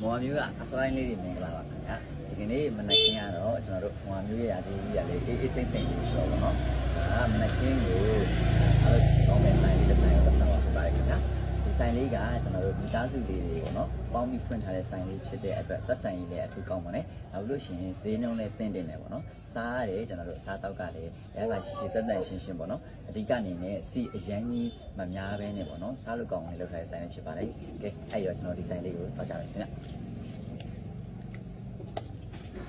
မော်မျိုးကအစတိုင်းလေးတွေမြင်ကြပါခင်ဗျာဒီကနေ့မနက်ခင်းကတော့ကျွန်တော်တို့မော်မျိုးရဲ့ရာသီဥတုလေးအေးစိမ့်စိမ့်လေးဆိုတော့ဗောနော်ဒါမနက်ခင်းကိုအားလုံးကောင်းတဲ့ဆိုင်လေးတစ်ဆိုင်ကိုဆက်ပါဖြစ်ပါတယ်ခင်ဗျာဒီဆိုင်လေးကကျွန်တော်တို့မိသားစုလေးတွေဗောနော်ပေါင်းပြီးဖွင့်ထားတဲ့ဆိုင်လေးဖြစ်တဲ့အတွက်ဆက်ဆံရေးလည်းအထူးကောင်းပါနဲ့နောက်လို့ရှိရင်ဈေးနှုန်းလည်းတင့်တယ်ဗောနော်စားရတယ်ကျွန်တော်တို့စားတောက်ကလည်းရကရှိရှိတက်တက်ရှင်းရှင်းဗောနော်အဓိကအနေနဲ့စီအရန်ကြီးမများပဲနဲ့ဗောနော်စားလို့ကောင်းတယ်လောက်ထားတဲ့ဆိုင်လေးဖြစ်ပါတယ်ကဲအဲ့တော့ကျွန်တော်ဒီဆိုင်လေးကိုတောက်ကြမယ်ခင်ဗျာ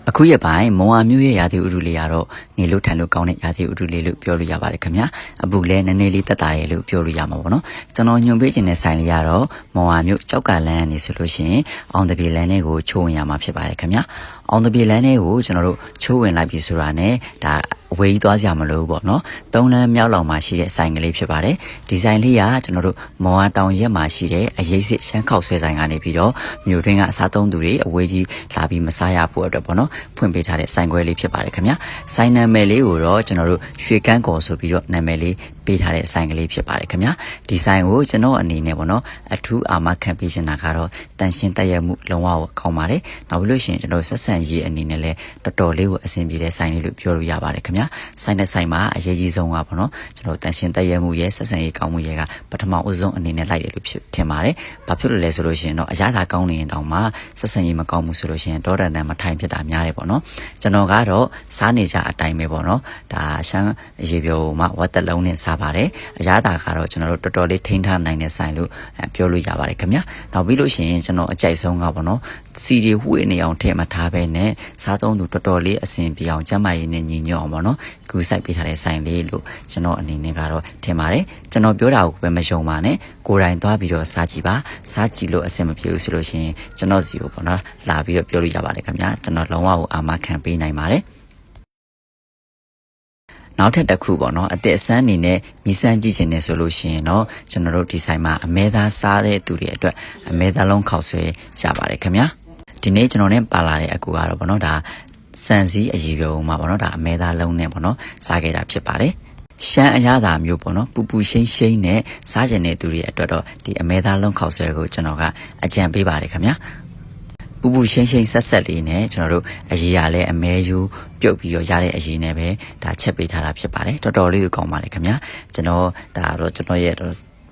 အခုရပိုင်းမော်ဝါမျိုးရဲ့ရာသီဥတုလေးကတော့နေလို့ထိုင်လို့ကောင်းတဲ့ရာသီဥတုလေးလို့ပြောလို့ရပါတယ်ခင်ဗျာအပူလည်းနည်းနည်းလေးတက်တာရလို့ပြောလို့ရမှာပေါ့နော်ကျွန်တော်ညွှန်ပေးခြင်းတဲ့ဆိုင်လေးကတော့မော်ဝါမျိုးကြောက်ကလန်းနေဆိုလို့ရှိရင်အောင်တပြေလန်းလေးကိုချိုးဝင်ရမှာဖြစ်ပါတယ်ခင်ဗျာအောင်တပြေလန်းလေးကိုကျွန်တော်တို့ချိုးဝင်လိုက်ပြီဆိုတာနဲ့ဒါအဝေးကြီးသွားစရာမလိုဘူးပေါ့နော်၃လမ်းမြောက်လောက်မှာရှိတဲ့ဆိုင်ကလေးဖြစ်ပါတယ်ဒီဆိုင်လေးကကျွန်တော်တို့မော်ဝါတောင်ရက်မှာရှိတဲ့အရေးစစ်ရှမ်းခောက်ဆွဲဆိုင်ကနေပြီးတော့မြို့တွင်းကအစားသုံးသူတွေအဝေးကြီးလာပြီးမစားရဖို့အတွက်ပေါ့နော်ဖွင့်ပေးထားတဲ့ဆိုင်ခွဲလေးဖြစ်ပါတယ်ခင်ဗျာဆိုင်နာမည်လေးကိုတော့ကျွန်တော်တို့ရွှေကန်းကော်ဆိုပြီးတော့နာမည်လေးပေးထားတဲ့ဆိုင်ကလေးဖြစ်ပါတယ်ခင်ဗျာဒီဆိုင်ကိုကျွန်တော်အနေနဲ့ပေါ့နော်အထူးအာမခံပေးချင်တာကတော့တန်ရှင်းတက်ရမှုလုံးဝကိုကောင်းပါတယ်နောက်ပြီးလို့ရှိရင်ကျွန်တော်ဆက်ဆံရေးအနေနဲ့လည်းတော်တော်လေးကိုအဆင်ပြေတဲ့ဆိုင်လေးလို့ပြောလို့ရပါတယ်ခင်ဗျာဆိုင်တဲ့ဆိုင်မှာအရေးကြီးဆုံးကပေါ့နော်ကျွန်တော်တန်ရှင်းတက်ရမှုရဲ့ဆက်ဆံရေးကောင်းမှုရဲ့ကပထမဦးဆုံးအနေနဲ့လိုက်တယ်လို့ထင်ပါတယ်ဘာဖြစ်လို့လဲဆိုလို့ရှိရင်တော့အရသာကောင်းနေရင်တောင်မှဆက်ဆံရေးမကောင်းဘူးဆိုလို့ရှိရင်ဒေါ်ရနံမထိုင်ဖြစ်တာများတယ်ပေါ့နော်ကျွန်တော်ကတော့စားနေကြအတိုင်းပဲပေါ့နော်ဒါရှမ်းရေပြိုမှာဝတ်တလုံးနဲ့စားပါတယ်အရသာကတော့ကျွန်တော်တို့တော်တော်လေးထိန်းထားနိုင်တဲ့ဆိုင်လို့ပြောလို့ရပါတယ်ခင်ဗျာနောက်ပြီးလို့ရှိရင်ကျွန်တော်အကြိုက်ဆုံးကပေါ့နော်စီတွေဝှေ့နေအောင်ထည့်မထားပဲနဲ့စားသုံးသူတော်တော်လေးအဆင်ပြေအောင်ကျန်းမာရေးနဲ့ညီညွတ်အောင်ပေါ့နော်ကူးစိုက်ပေးထားတဲ့ဆိုင်လေးလို့ကျွန်တော်အနေနဲ့ကတော့ထင်ပါတယ်ကျွန်တော်ပြောတာကိုပဲမယုံပါနဲ့ကိုယ်တိုင်သွားပြီးတော့စားကြည့်ပါစားကြည့်လို့အဆင်မပြေဘူးဆိုလို့ရှိရင်ကျွန်တော်စီကိုပေါ့နော်လာပြီးတော့ပြောလို့ရပါတယ်ခင်ဗျာကျွန်တော်လုံးဝကိုအာမခံပေးနိုင်ပါတယ်နောက်ထပ်တစ်ခုပေါ့နော်အသက်အဆန်းအနေနဲ့မြည်စမ်းကြည့်ခြင်းနဲ့ဆိုလို့ရှိရင်တော့ကျွန်တော်တို့ဒီဆိုင်မှာအမဲသားစားတဲ့သူတွေအတွက်အမဲသားလုံးခောက်ဆွဲရပါတယ်ခင်ဗျာဒီနေ့ကျွန်တော်နဲ့ပါလာတဲ့အကူကတော့ပေါ့နော်ဒါစံစည်းအကြီးပြုံးမှာပေါ့နော်ဒါအမဲသားလုံးနဲ့ပေါ့နော်စားခဲ့တာဖြစ်ပါတယ်ရှမ်းအရသာမျိုးပေါ့နော်ပူပူရှင်းရှင်းနဲ့စားကျင်တဲ့သူတွေအတွက်တော့ဒီအမဲသားလုံးခောက်ဆွဲကိုကျွန်တော်ကအကြံပေးပါတယ်ခင်ဗျာပူပူရှင်းရှင်းဆက်ဆက်လေးနဲ့ကျွန်တော်တို့အရေးရလဲအမဲယူပြုတ်ပြီးတော့ရတဲ့အရေးနဲ့ပဲဒါချက်ပေးထားတာဖြစ်ပါတယ်တော်တော်လေးကိုကောင်းပါတယ်ခင်ဗျာကျွန်တော်ဒါတော့ကျွန်တော်ရဲ့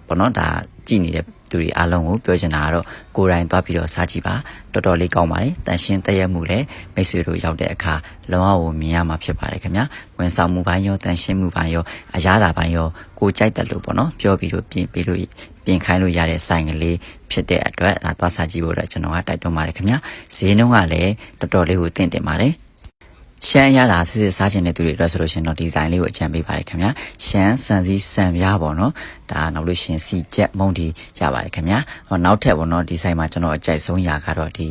ပေါ့နော်ဒါကြည့်နေတဲ့သူတွေအားလုံးကိုပြောချင်တာကတော့ကိုယ်တိုင်သွားပြီးတော့စားကြည့်ပါတော်တော်လေးကောင်းပါတယ်တန်ရှင်းတက်ရမှုလည်းမိတ်ဆွေတို့ရောက်တဲ့အခါလုံးဝကိုမြင်ရမှာဖြစ်ပါတယ်ခင်ဗျာဝန်ဆောင်မှုပိုင်းရောတန်ရှင်းမှုပိုင်းရောအရသာပိုင်းရောကိုကြိုက်တယ်လို့ပေါ့နော်ပြောပြီးတော့ပြင်ပေးလို့ပြင်ခိုင်းလို့ရတဲ့ဆိုင်ကလေးဖြစ်တဲ့အတွက်ဒါသွားစားကြည့်ဖို့တော့ကျွန်တော်ကတိုက်တွန်းပါတယ်ခင်ဗျာဈေးနှုန်းကလည်းတော်တော်လေးကိုတင့်တယ်ပါတယ်ရှမ်းရတာစစ်စစ်စားခြင်းတဲ့သူတွေအတွက်ဆိုလို့ရှိရင်တော့ဒီဇိုင်းလေးကိုအကြံပေးပါတယ်ခင်ဗျာရှမ်းစံစည်းစံပြားပေါ့နော်ဒါနောက်လို့ရှိရင်စီချက်မုံဒီရပါတယ်ခင်ဗျာဟောနောက်ထပ်ပေါ့နော်ဒီဇိုင်းမှာကျွန်တော်အကြိုက်ဆုံးရာကတော့ဒီ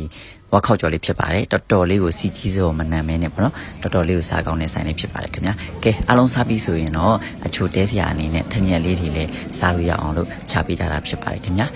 ဝက်ခောက်ကျော်လေးဖြစ်ပါတယ်တော်တော်လေးကိုစီကြီးစောမနှံမဲနဲ့ပေါ့နော်တော်တော်လေးကိုစားကောင်းတဲ့ဆိုင်လေးဖြစ်ပါတယ်ခင်ဗျာကဲအားလုံးစားပြီးဆိုရင်တော့အချိုတဲစရာအနေနဲ့ထညက်လေးတွေလည်းစားလို့ရအောင်လို့ချပေးထားတာဖြစ်ပါတယ်ခင်ဗျာ